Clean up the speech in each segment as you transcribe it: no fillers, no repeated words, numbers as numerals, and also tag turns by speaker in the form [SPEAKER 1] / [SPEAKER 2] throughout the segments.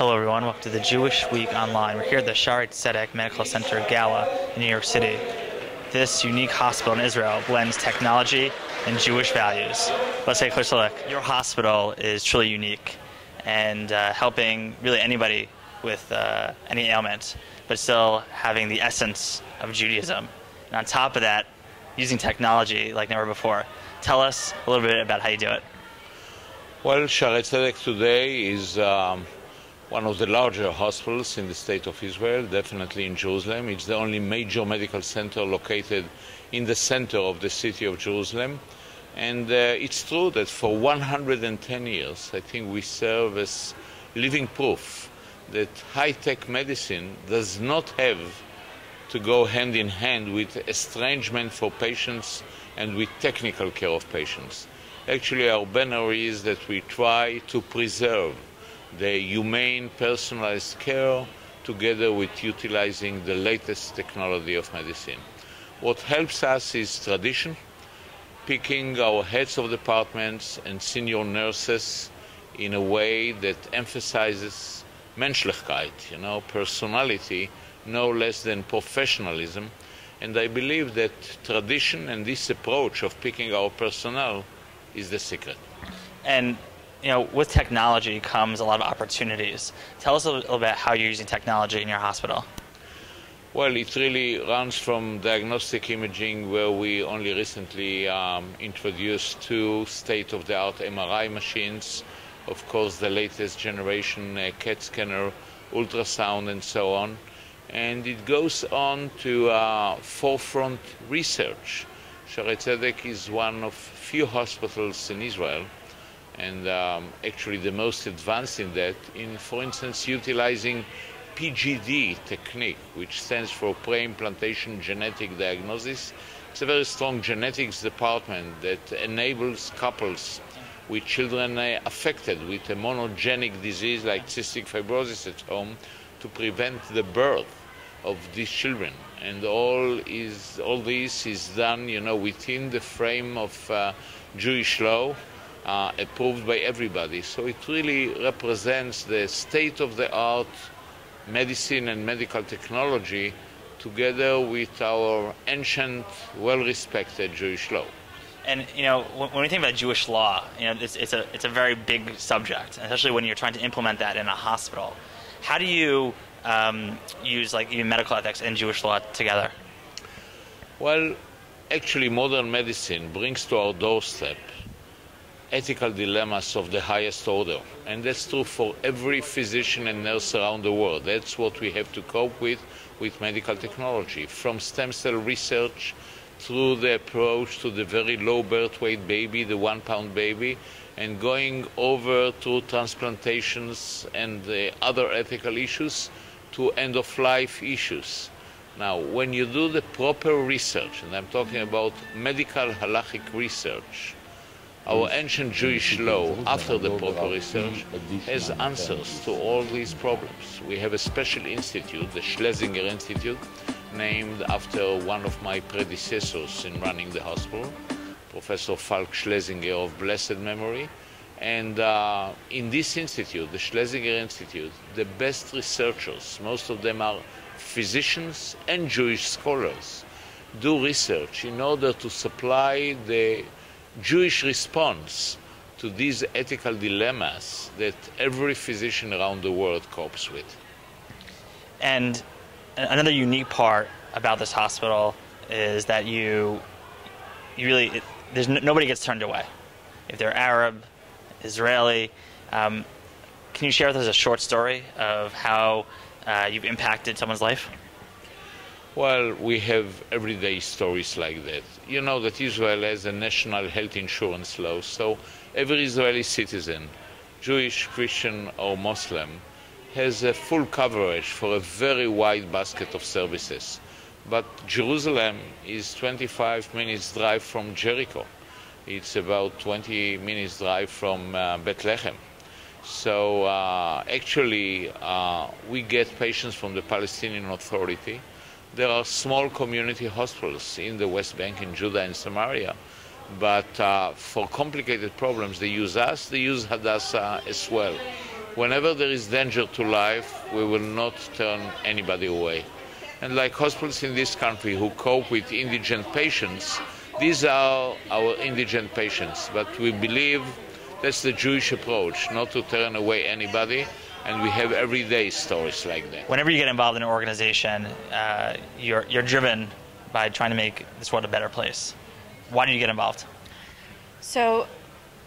[SPEAKER 1] Hello everyone, welcome to the Jewish Week Online. We're here at the Shaare Zedek Medical Center Gala in New York City. This unique hospital in Israel blends technology and Jewish values. Let's say, your hospital is truly unique and helping really anybody with any ailment, but still having the essence of Judaism. And on top of that, using technology like never before. Tell us a little bit about how you do it.
[SPEAKER 2] Well, Shaare Zedek today is one of the larger hospitals in the state of Israel, definitely in Jerusalem. It's the only major medical center located in the center of the city of Jerusalem. And it's true that for 110 years, I think we serve as living proof that high-tech medicine does not have to go hand in hand with estrangement for patients and with technical care of patients. Actually, our banner is that we try to preserve the humane, personalized care together with utilizing the latest technology of medicine. What helps us is tradition, picking our heads of departments and senior nurses in a way that emphasizes Menschlichkeit, personality, no less than professionalism. And I believe that tradition and this approach of picking our personnel is the secret.
[SPEAKER 1] And with technology comes a lot of opportunities. Tell us a little bit how you're using technology in your hospital.
[SPEAKER 2] Well, it really runs from diagnostic imaging, where we only recently introduced 2 state-of-the-art MRI machines, of course the latest generation CAT scanner, ultrasound and so on. And it goes on to forefront research. Shaare Zedek is one of few hospitals in Israel, and actually the most advanced in that, for instance, utilizing PGD technique, which stands for pre-implantation genetic diagnosis. It's a very strong genetics department that enables couples with children affected with a monogenic disease like cystic fibrosis at home to prevent the birth of these children. And all this is done, within the frame of Jewish law, approved by everybody. So it really represents the state-of-the-art medicine and medical technology together with our ancient, well-respected Jewish law.
[SPEAKER 1] And when we think about Jewish law, it's a very big subject, especially when you're trying to implement that in a hospital. How do you use even medical ethics and Jewish law together?
[SPEAKER 2] Well, actually modern medicine brings to our doorstep ethical dilemmas of the highest order. And that's true for every physician and nurse around the world. That's what we have to cope with medical technology, from stem cell research through the approach to the very low birth weight baby, the 1-pound baby, and going over to transplantations and the other ethical issues to end-of-life issues. Now, when you do the proper research, and I'm talking about medical halachic research, our ancient Jewish law, after the proper research, has answers to all these problems. We have a special institute, the Schlesinger Institute, named after one of my predecessors in running the hospital, Professor Falk Schlesinger of blessed memory. And in this institute, the Schlesinger Institute, the best researchers, most of them are physicians and Jewish scholars, do research in order to supply the Jewish response to these ethical dilemmas that every physician around the world copes with.
[SPEAKER 1] And another unique part about this hospital is that nobody gets turned away. If they're Arab, Israeli, can you share with us a short story of how you've impacted someone's life?
[SPEAKER 2] Well, we have everyday stories like that. You know that Israel has a national health insurance law, so every Israeli citizen, Jewish, Christian or Muslim, has a full coverage for a very wide basket of services. But Jerusalem is 25 minutes drive from Jericho. It's about 20 minutes drive from Bethlehem. So actually we get patients from the Palestinian Authority. There are small community hospitals in the West Bank, in Judah and Samaria, but for complicated problems they use us, they use Hadassah as well. whenever there is danger to life, we will not turn anybody away. And like hospitals in this country who cope with indigent patients, these are our indigent patients. But we believe that's the Jewish approach, not to turn away anybody. And we have everyday stories like that.
[SPEAKER 1] Whenever you get involved in an organization, you're driven by trying to make this world a better place. Why do you get involved?
[SPEAKER 3] So,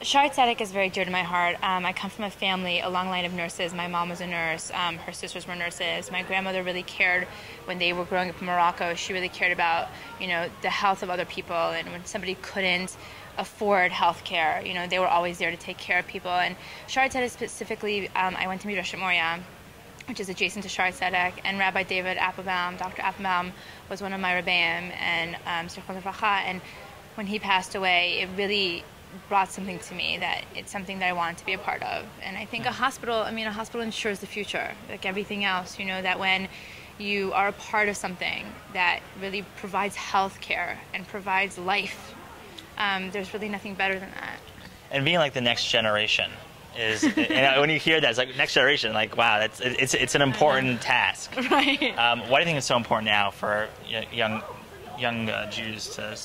[SPEAKER 3] Shaare Zedek is very dear to my heart. I come from a family, a long line of nurses. My mom was a nurse. Her sisters were nurses. My grandmother really cared when they were growing up in Morocco. She really cared about, the health of other people. And when somebody couldn't afford health care, they were always there to take care of people. And Shaare Zedek specifically, I went to Midrash Moria, which is adjacent to Shaare Zedek, and Rabbi David Applebaum, Dr. Applebaum, was one of my rebbeim, and and when he passed away, it really brought something to me that it's something that I wanted to be a part of. And I think a hospital ensures the future, like everything else, that when you are a part of something that really provides health care and provides life, there's really nothing better than that.
[SPEAKER 1] And being like the next generation is, when you hear that, it's like next generation, like, wow, it's an important task.
[SPEAKER 3] Right.
[SPEAKER 1] Why do you think it's so important now for young Jews to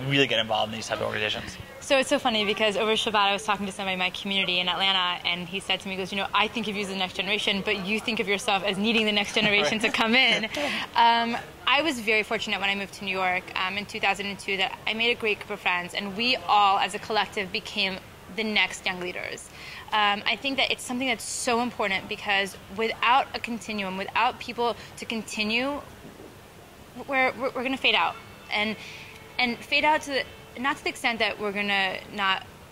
[SPEAKER 1] really get involved in these type of organizations?
[SPEAKER 3] So it's so funny because over Shabbat I was talking to somebody in my community in Atlanta, and he said to me, he goes, I think of you as the next generation, but you think of yourself as needing the next generation to come in. I was very fortunate when I moved to New York in 2002 that I made a great group of friends, and we all as a collective became the next young leaders. I think that it's something that's so important because without a continuum, without people to continue, we're going to fade out, and fade out to not to the extent that we're going to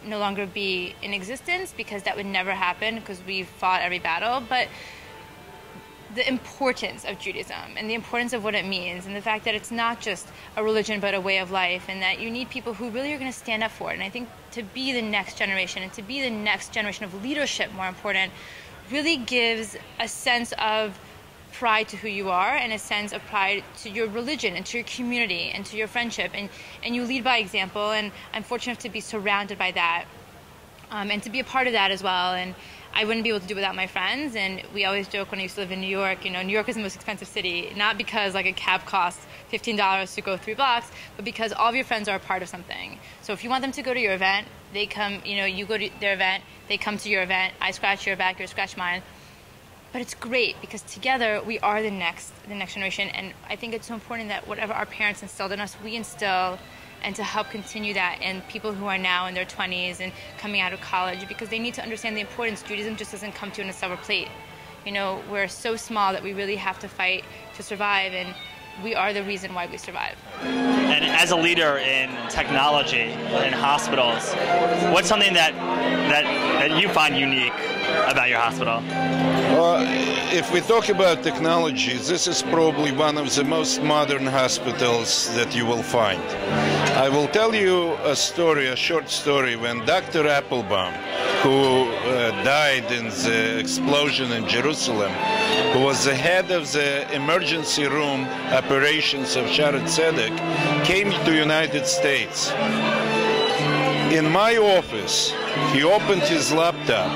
[SPEAKER 3] no longer be in existence, because that would never happen because we fought every battle, but the importance of Judaism and the importance of what it means, and the fact that it's not just a religion but a way of life, and that you need people who really are going to stand up for it. And I think to be the next generation, and to be the next generation of leadership, more important, really gives a sense of pride to who you are, and a sense of pride to your religion and to your community and to your friendship, and you lead by example. And I'm fortunate to be surrounded by that, and to be a part of that as well. And I wouldn't be able to do it without my friends. And we always joke when I used to live in New York, New York is the most expensive city, not because like a cab costs $15 to go 3 blocks, but because all of your friends are a part of something. So if you want them to go to your event, they come, you go to their event, they come to your event, I scratch your back, you scratch mine. But it's great because together we are the next generation, and I think it's so important that whatever our parents instilled in us, we instill, and to help continue that in people who are now in their 20s and coming out of college, because they need to understand the importance. Judaism just doesn't come to you in a silver plate. We're so small that we really have to fight to survive, and we are the reason why we survive.
[SPEAKER 1] And as a leader in technology in hospitals, what's something that you find unique about your hospital?
[SPEAKER 4] If we talk about technology, this is probably one of the most modern hospitals that you will find. I will tell you a short story. When Dr. Applebaum, who died in the explosion in Jerusalem, who was the head of the emergency room operations of Shaare Zedek, came to the United States. In my office, he opened his laptop,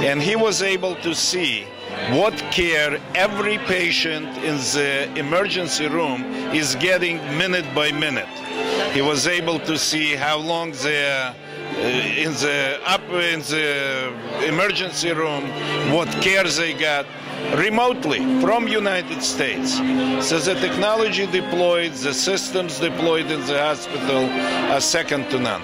[SPEAKER 4] and he was able to see what care every patient in the emergency room is getting minute by minute. He was able to see how long they're in the emergency room, what care they got remotely from United States. So the technology deployed, the systems deployed in the hospital are second to none.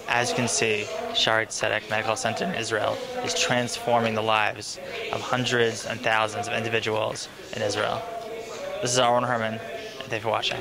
[SPEAKER 1] As you can see, Shaare Zedek Medical Center in Israel is transforming the lives of hundreds and thousands of individuals in Israel. This is Arwen Herman, and thank you for watching.